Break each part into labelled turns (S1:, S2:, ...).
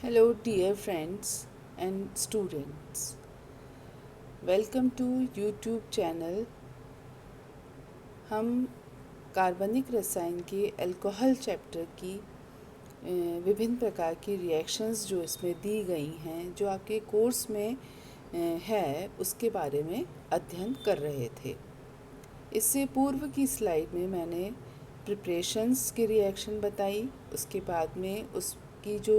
S1: Hello, dear friends and students. Welcome to YouTube channel. हम कार्बनिक रसायन के अल्कोहल चैप्टर की विभिन्न प्रकार की रिएक्शंस जो इसमें दी गई हैं, जो आपके कोर्स में है, उसके बारे में अध्ययन कर रहे थे। इससे पूर्व की स्लाइड में मैंने प्रिपरेशंस की रिएक्शन बताई, उसके बाद में उसकी जो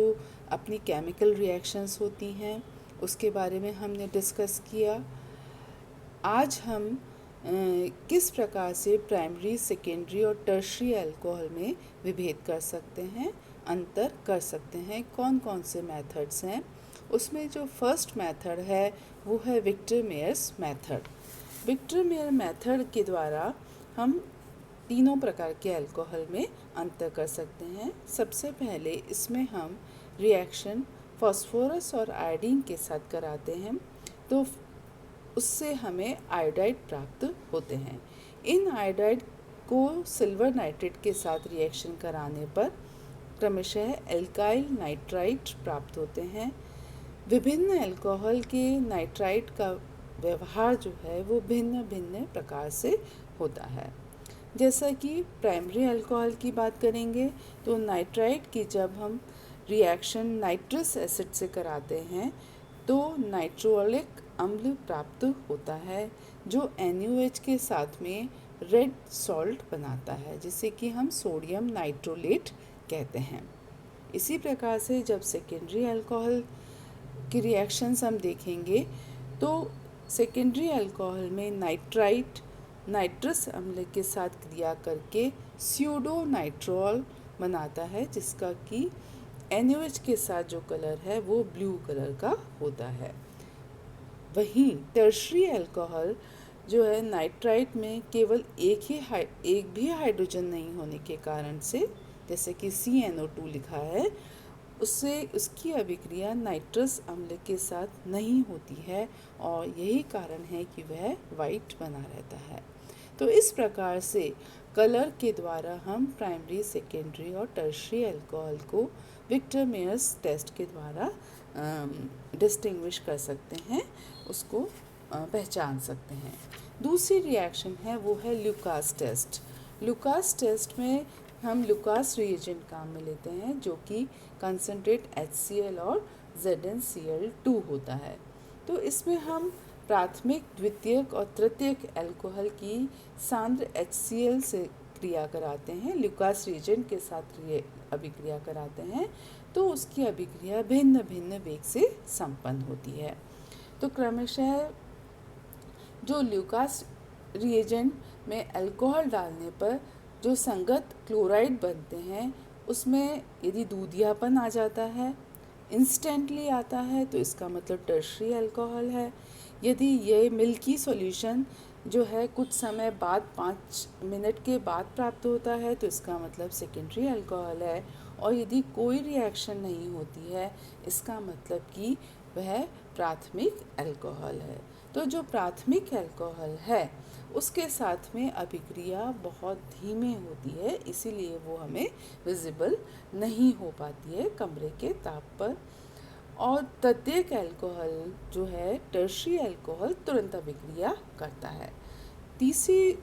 S1: अपनी केमिकल रिएक्शंस होती हैं उसके बारे में हमने डिस्कस किया। आज हम किस प्रकार से प्राइमरी, सेकेंडरी और टर्शरी अल्कोहल में विभेद कर सकते हैं, अंतर कर सकते हैं, कौन कौन से मेथड्स हैं। उसमें जो फर्स्ट मेथड है वो है Victor Meyer's method. Victor Meyer method के द्वारा हम तीनों प्रकार के अल्कोहल में अंतर कर सकते हैं। सबसे पहले इसमें हम रिएक्शन फास्फोरस और आयोडीन के साथ कराते हैं, तो उससे हमें आयोडाइड प्राप्त होते हैं। इन आयोडाइड को सिल्वर नाइट्रेट के साथ रिएक्शन कराने पर क्रमशः एल्काइल नाइट्राइट प्राप्त होते हैं। विभिन्न अल्कोहल के नाइट्राइट का व्यवहार जो है वो भिन्न भिन्न प्रकार से होता है। जैसा कि प्राइमरी अल्कोहल की बात करेंगे तो नाइट्राइट की जब हम रिएक्शन नाइट्रस एसिड से कराते हैं तो नाइट्रोलिक अम्ल प्राप्त होता है, जो NaOH के साथ में रेड सॉल्ट बनाता है, जिसे कि हम सोडियम नाइट्रोलेट कहते हैं। इसी प्रकार से जब सेकेंडरी अल्कोहल की रिएक्शंस हम देखेंगे तो सेकेंडरी अल्कोहल में नाइट्राइट नाइट्रस अम्ल के साथ क्रिया करके स्यूडो नाइट्रोल बनाता है, जिसका कि NaOH के साथ जो कलर है वो ब्लू कलर का होता है। वहीं टर्शरी अल्कोहल जो है नाइट्राइट में केवल एक भी हाइड्रोजन नहीं होने के कारण से, जैसे कि CnO2 लिखा है, उससे उसकी अभिक्रिया नाइट्रस अम्ल के साथ नहीं होती है और यही कारण है कि वह वाइट बना रहता है। तो इस प्रकार से कलर के द्वारा हम प्राइमरी, सेकेंडरी और टर्शरी अल्कोहल को विक्टर मेयर्स टेस्ट के द्वारा डिस्टिंग्विश कर सकते हैं, उसको पहचान सकते हैं। दूसरी रिएक्शन है वो है लुकास टेस्ट। लुकास टेस्ट में हम लुकास रिएजेंट काम में लेते हैं, जो कि कंसनट्रेट HCl और ZnCl2 होता है। तो इसमें हम प्राथमिक, द्वितीयक और तृतीयक अल्कोहल की सांद्र HCl से क्रिया कराते हैं, लुकास रिएजेंट के साथ अभिक्रिया कराते हैं, तो उसकी अभिक्रिया भिन्न भिन्न वेग से संपन्न होती है। तो क्रमशः जो लुकास रिएजेंट में अल्कोहल डालने पर जो संगत क्लोराइड बनते हैं, उसमें यदि दूधियापन आ जाता है, इंस्टेंटली आता है, तो इसका मतलब टर्शरी अल्कोहल है। यदि ये मिल्की सॉल्यूशन जो है कुछ समय बाद, 5 मिनट के बाद प्राप्त होता है, तो इसका मतलब सेकेंडरी अल्कोहल है। और यदि कोई रिएक्शन नहीं होती है, इसका मतलब कि वह प्राथमिक अल्कोहल है। तो जो प्राथमिक अल्कोहल है उसके साथ में अभिक्रिया बहुत धीमे होती है, इसीलिए वो हमें विजिबल नहीं हो पाती है कमरे के ताप पर। और तृतीयक अल्कोहल जो है टर्शरी अल्कोहल तुरंत अभिक्रिया करता है। तीसरी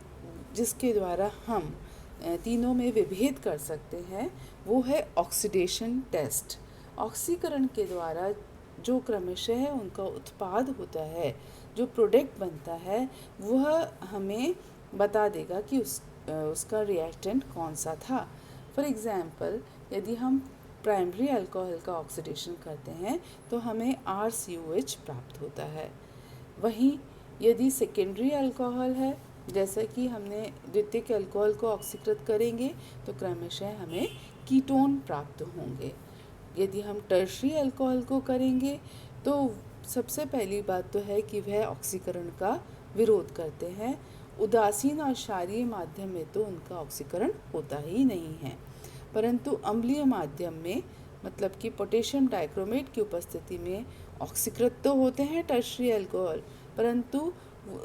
S1: जिसके द्वारा हम तीनों में विभेद कर सकते हैं वो है ऑक्सीडेशन टेस्ट। ऑक्सीकरण के द्वारा जो क्रमशः उनका उत्पाद होता है, जो प्रोडक्ट बनता है, वह हमें बता देगा कि उसका रिएक्टेंट कौन सा था। फॉर एग्ज़ाम्पल, यदि हम प्राइमरी अल्कोहल का ऑक्सीडेशन करते हैं तो हमें RCOH प्राप्त होता है। वहीं यदि सेकेंडरी अल्कोहल है, जैसा कि हमने द्वितीयक अल्कोहल को ऑक्सीकृत करेंगे तो क्रमशः हमें कीटोन प्राप्त होंगे। यदि हम टर्शरी अल्कोहल को करेंगे तो सबसे पहली बात तो है कि वह ऑक्सीकरण का विरोध करते हैं। उदासीन और क्षारीय माध्यम में तो उनका ऑक्सीकरण होता ही नहीं है, परंतु अम्लीय माध्यम में, मतलब कि पोटेशियम डाइक्रोमेट की उपस्थिति में ऑक्सीकृत तो होते हैं टर्शरी अल्कोहल, परंतु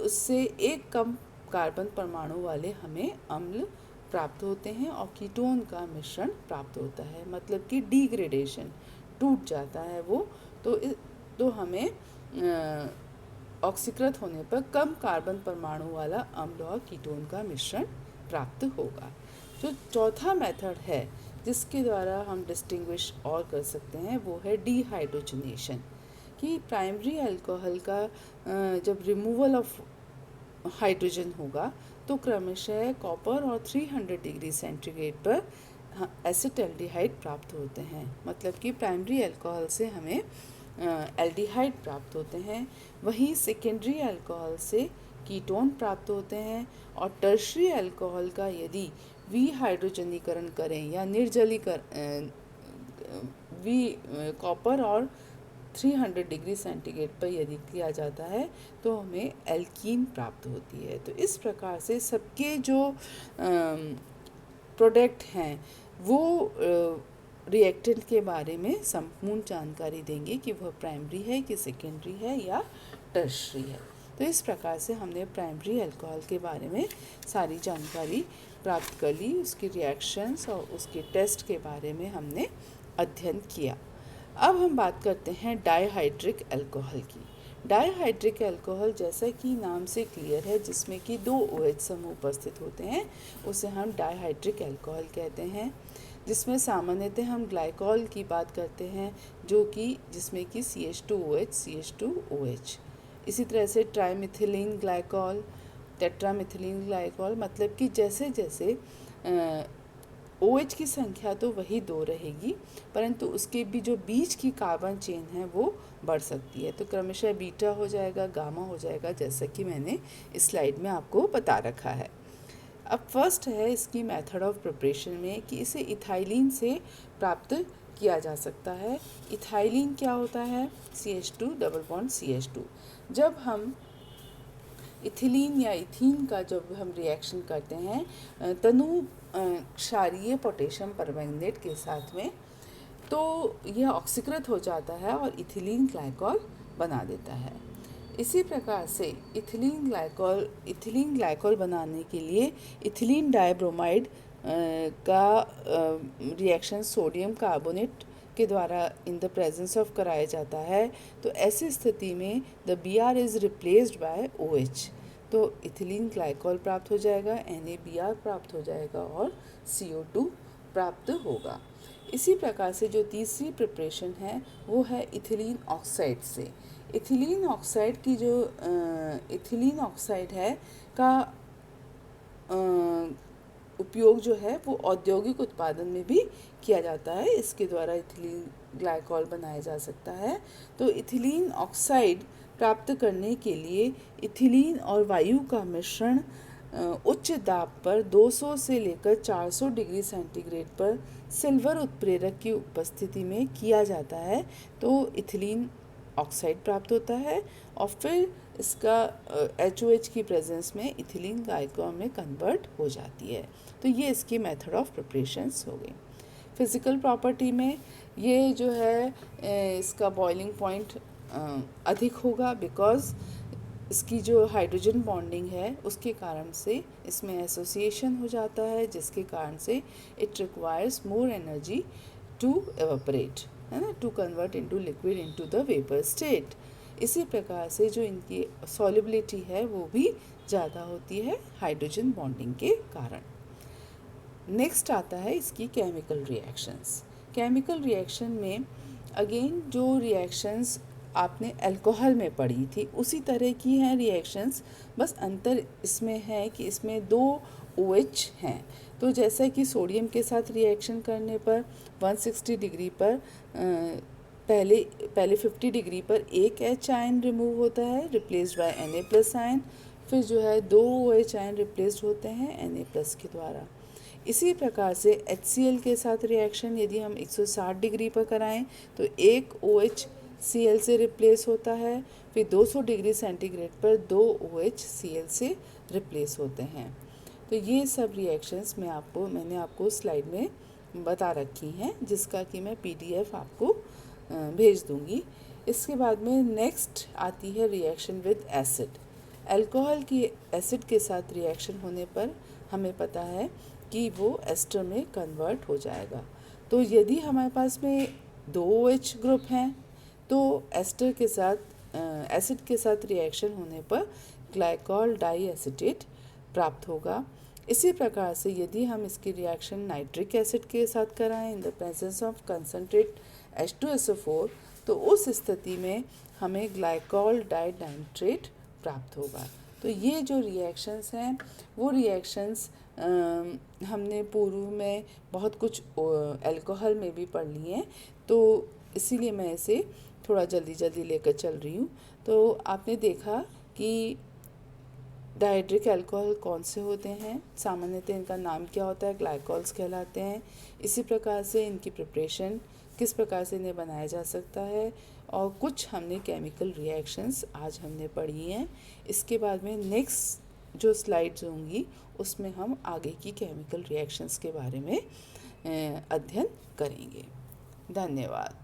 S1: उससे एक कम कार्बन परमाणु वाले हमें अम्ल प्राप्त होते हैं और कीटोन का मिश्रण प्राप्त होता है, मतलब कि डिग्रेडेशन। टूट जाता है वो, तो हमें ऑक्सीकृत होने पर कम कार्बन परमाणु वाला अम्ल और कीटोन का मिश्रण प्राप्त होगा। जो चौथा मेथड है जिसके द्वारा हम डिस्टिंग्विश और कर सकते हैं वो है डीहाइड्रोजनेशन, कि प्राइमरी अल्कोहल का जब रिमूवल ऑफ हाइड्रोजन होगा तो क्रमशः कॉपर और 300 डिग्री सेंटीग्रेड पर एसिटाल्डिहाइड प्राप्त होते हैं। मतलब कि प्राइमरी अल्कोहल से हमें एल्डिहाइड प्राप्त होते हैं, वहीं सेकेंडरी अल्कोहल से कीटोन प्राप्त होते हैं, और टर्शरी अल्कोहल का यदि विहाइड्रोजनीकरण करें या कॉपर और 300 डिग्री सेंटीग्रेड पर यदि किया जाता है तो हमें एल्कीन प्राप्त होती है। तो इस प्रकार से सबके जो प्रोडक्ट हैं वो रिएक्टेंट के बारे में संपूर्ण जानकारी देंगे कि वह प्राइमरी है कि सेकेंडरी है या टर्शरी है। तो इस प्रकार से हमने प्राइमरी अल्कोहल के बारे में सारी जानकारी प्राप्त कर ली, उसके रिएक्शंस और उसके टेस्ट के बारे में हमने अध्ययन किया। अब हम बात करते हैं डाइहाइड्रिक अल्कोहल की। डाइहाइड्रिक अल्कोहल जैसा कि नाम से क्लियर है, जिसमें कि 2 OH समूह उपस्थित होते हैं, उसे हम डाइहाइड्रिक अल्कोहल कहते हैं। जिसमें सामान्यतः हम ग्लाइकॉल की बात करते हैं जिसमें कि CH2OH CH2OH। इसी तरह से ट्राइमिथिलीन ग्लाइकॉल, टेट्रामिथिलीन ग्लाइकॉल, मतलब कि जैसे जैसे OH की संख्या तो वही 2 रहेगी, परंतु उसके भी जो बीच की कार्बन चेन है वो बढ़ सकती है। तो क्रमशः बीटा हो जाएगा, गामा हो जाएगा, जैसा कि मैंने इस स्लाइड में आपको बता रखा है। अब फर्स्ट है इसकी मेथड ऑफ प्रिपरेशन में कि इसे इथाइलिन से प्राप्त किया जा सकता है। इथाइलिन क्या होता है? CH2 double bond CH2। जब हम इथिलीन या इथीन का जब हम रिएक्शन करते हैं तनु क्षारीय पोटेशियम परमैंगनेट के साथ में, तो यह ऑक्सीकृत हो जाता है और इथिलीन ग्लाइकॉल बना देता है। इसी प्रकार से इथिलीन ग्लाइकॉल बनाने के लिए इथिलीन डाइब्रोमाइड का रिएक्शन सोडियम कार्बोनेट के द्वारा इन द प्रेजेंस ऑफ कराया जाता है। तो ऐसी स्थिति में the Br is replaced by OH, तो इथिलीन ग्लाइकॉल प्राप्त हो जाएगा, NaBr प्राप्त हो जाएगा और CO2 प्राप्त होगा। इसी प्रकार से जो तीसरी प्रिपरेशन है वो है इथिलीन ऑक्साइड से। इथिलीन ऑक्साइड की जो इथिलीन ऑक्साइड है का उपयोग जो है वो औद्योगिक उत्पादन में भी किया जाता है। इसके द्वारा इथिलीन ग्लाइकॉल बनाया जा सकता है। तो इथिलीन ऑक्साइड प्राप्त करने के लिए इथिलीन और वायु का मिश्रण उच्च दाब पर 200 से लेकर 400 डिग्री सेंटीग्रेड पर सिल्वर उत्प्रेरक की उपस्थिति में किया जाता है, तो इथिलीन ऑक्साइड प्राप्त होता है और फिर इसका HOH की प्रेजेंस में इथिलीन ग्लाइकॉल में कन्वर्ट हो जाती है। तो ये इसकी मेथड ऑफ प्रिपरेशंस हो गई। फिज़िकल प्रॉपर्टी में ये जो है इसका बॉइलिंग पॉइंट अधिक होगा, बिकॉज़ इसकी जो हाइड्रोजन बॉन्डिंग है उसके कारण से इसमें एसोसिएशन हो जाता है, जिसके कारण से it requires more energy to evaporate, है ना, to convert into liquid into the vapour state. इसी प्रकार से जो इनकी सॉल्युबिलिटी है वो भी ज़्यादा होती है हाइड्रोजन बॉन्डिंग के कारण। नेक्स्ट आता है इसकी केमिकल रिएक्शंस। केमिकल रिएक्शन में अगेन जो रिएक्शंस आपने अल्कोहल में पढ़ी थी उसी तरह की हैं रिएक्शंस, बस अंतर इसमें है कि इसमें 2 OH हैं। तो जैसा कि सोडियम के साथ रिएक्शन करने पर 160 डिग्री पर पहले 50 डिग्री पर एक H आयन रिमूव होता है, रिप्लेस्ड बाय Na+ आयन, फिर जो है 2 OH आयन रिप्लेस्ड होते हैं Na+ के द्वारा। इसी प्रकार से HCl के साथ रिएक्शन यदि हम 160 डिग्री पर कराएं तो एक OH Cl से रिप्लेस होता है, फिर 200 डिग्री सेंटीग्रेड पर 2 OH Cl से रिप्लेस होते हैं। तो ये सब रिएक्शंस मैंने आपको स्लाइड में बता रखी हैं, जिसका कि मैं PDF आपको भेज दूंगी। इसके बाद में नेक्स्ट आती है रिएक्शन विद एसिड। अल्कोहल की एसिड के साथ रिएक्शन होने पर हमें पता है कि वो एस्टर में कन्वर्ट हो जाएगा। तो यदि हमारे पास में दो OH ग्रुप हैं, तो एस्टर के साथ एसिड के साथ रिएक्शन होने पर ग्लाइकॉल डाई एसीटेट प्राप्त होगा। इसी प्रकार से यदि हम इसकी रिएक्शन नाइट्रिक एसिड के साथ कराएं in the presence of concentrate H2SO4, तो उस स्थिति में हमें ग्लाइकॉल डाई नाइट्रेट प्राप्त होगा। तो ये जो रिएक्शंस हैं वो रिएक्शंस हमने पूर्व में बहुत कुछ अल्कोहल में भी पढ़ लिए हैं, तो इसीलिए मैं इसे थोड़ा जल्दी जल्दी लेकर चल रही हूँ। तो आपने देखा कि डाइड्रिक अल्कोहल कौन से होते हैं, सामान्यतः इनका नाम क्या होता है, ग्लाइकॉल्स कहलाते हैं। इसी प्रकार से इनकी प्रिपरेशन किस प्रकार से इन्हें बनाया जा सकता है, और कुछ हमने केमिकल रिएक्शंस आज हमने पढ़ी हैं। इसके बाद में नेक्स्ट जो स्लाइड्स होंगी उसमें हम आगे की केमिकल रिएक्शंस के बारे में अध्ययन करेंगे। धन्यवाद।